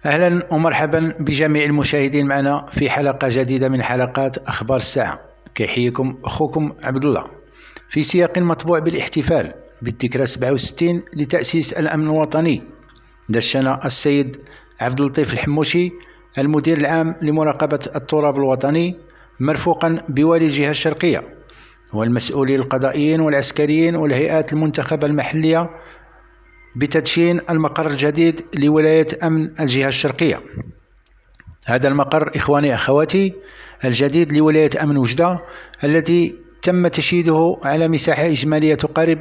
أهلا ومرحبا بجميع المشاهدين معنا في حلقة جديدة من حلقات أخبار الساعة. كيحييكم أخوكم عبد الله في سياق مطبوع بالاحتفال بالذكرى 67 لتأسيس الأمن الوطني. دشن السيد عبد اللطيف الحموشي المدير العام لمراقبة التراب الوطني مرفوقا بوالي الجهة الشرقية والمسؤولين القضائيين والعسكريين والهيئات المنتخبة المحلية بتدشين المقر الجديد لولاية أمن الجهة الشرقية. هذا المقر إخواني أخواتي الجديد لولاية أمن وجدة الذي تم تشييده على مساحة إجمالية تقارب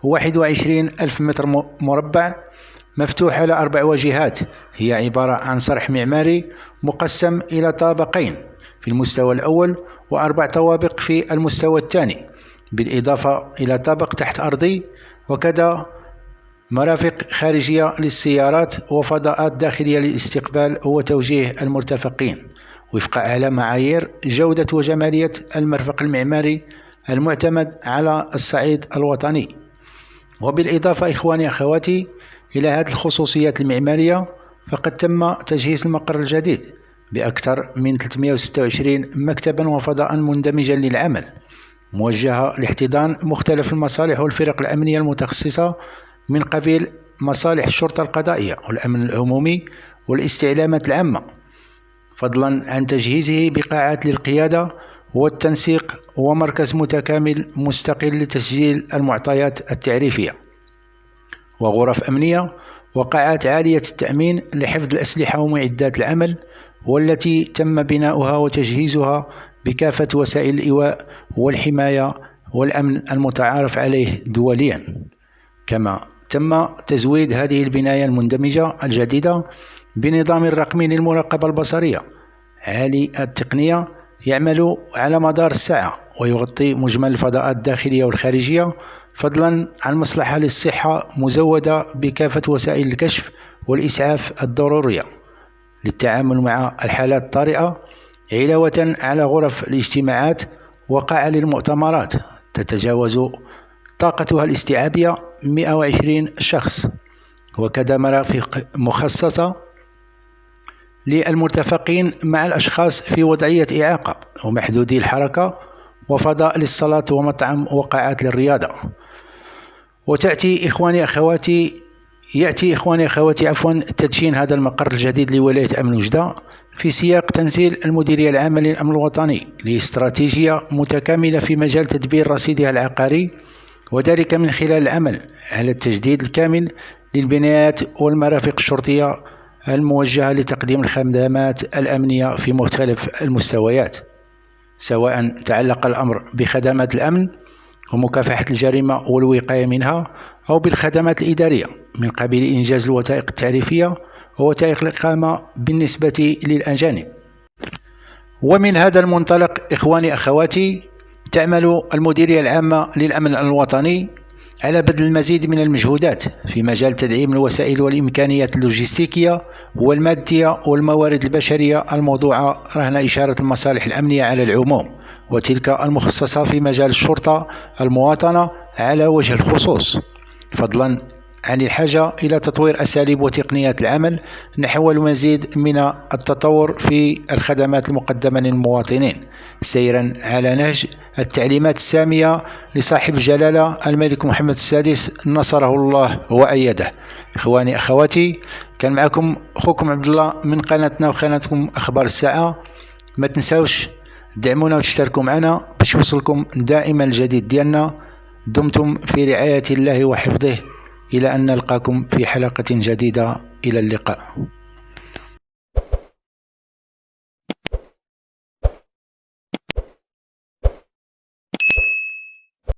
21 ألف متر مربع، مفتوح على 4 واجهات، هي عبارة عن صرح معماري مقسم إلى طابقين في المستوى الأول و4 طوابق في المستوى الثاني، بالإضافة إلى طابق تحت أرضي، وكذا مرافق خارجية للسيارات وفضاءات داخلية للاستقبال وتوجيه المرتفقين وفق أعلى معايير جودة وجمالية المرفق المعماري المعتمد على الصعيد الوطني. وبالإضافة إخواني أخواتي إلى هذه الخصوصيات المعمارية، فقد تم تجهيز المقر الجديد بأكثر من 326 مكتبا وفضاء مندمجا للعمل، موجهة لاحتضان مختلف المصالح والفرق الأمنية المتخصصة من قبيل مصالح الشرطة القضائية والأمن العمومي والاستعلامات العامة، فضلا عن تجهيزه بقاعات للقيادة والتنسيق ومركز متكامل مستقل لتسجيل المعطيات التعريفية، وغرف أمنية وقاعات عالية التأمين لحفظ الأسلحة ومعدات العمل، والتي تم بناؤها وتجهيزها بكافة وسائل الإيواء والحماية والأمن المتعارف عليه دوليا. كما تم تزويد هذه البناية المندمجة الجديدة بنظام رقمي للمراقبة البصرية عالي التقنية يعمل على مدار الساعة ويغطي مجمل الفضاءات الداخلية والخارجية، فضلا عن مصلحة للصحة مزودة بكافة وسائل الكشف والإسعاف الضرورية للتعامل مع الحالات الطارئة، علاوة على غرف الاجتماعات وقاعة للمؤتمرات تتجاوز طاقتها الاستيعابية 120 شخص، وكذا مرافق مخصصة للمرتفقين مع الأشخاص في وضعية إعاقة ومحدودي الحركة، وفضاء للصلاة ومطعم وقاعات للرياضة. يأتي إخواني أخواتي تدشين هذا المقر الجديد لولاية أمن وجدة في سياق تنزيل المديرية العامة للأمن الوطني لاستراتيجية متكاملة في مجال تدبير رصيدها العقاري، وذلك من خلال العمل على التجديد الكامل للبنايات والمرافق الشرطية الموجهة لتقديم الخدمات الأمنية في مختلف المستويات، سواء تعلق الأمر بخدمات الأمن ومكافحة الجريمة والوقاية منها، أو بالخدمات الإدارية من قبيل إنجاز الوثائق التعريفية ووثائق الإقامة بالنسبة للأجانب. ومن هذا المنطلق إخواني أخواتي تعمل المديرية العامة للأمن الوطني على بذل المزيد من المجهودات في مجال تدعيم الوسائل والإمكانيات اللوجستيكية والمادية والموارد البشرية الموضوعة رهن إشارة المصالح الأمنية على العموم، وتلك المخصصة في مجال الشرطة المواطنة على وجه الخصوص، فضلا عن الحاجة إلى تطوير أساليب وتقنيات العمل نحو المزيد من التطور في الخدمات المقدمة للمواطنين، سيرا على نهج التعليمات السامية لصاحب الجلالة الملك محمد السادس نصره الله وأيده. إخواني أخواتي، كان معكم أخوكم عبد الله من قناتنا وقناتكم أخبار الساعة. ما تنساوش دعمونا وتشتركوا معنا باش يوصلكم دائما الجديد ديالنا. دمتم في رعاية الله وحفظه، إلى أن نلقاكم في حلقة جديدة. إلى اللقاء.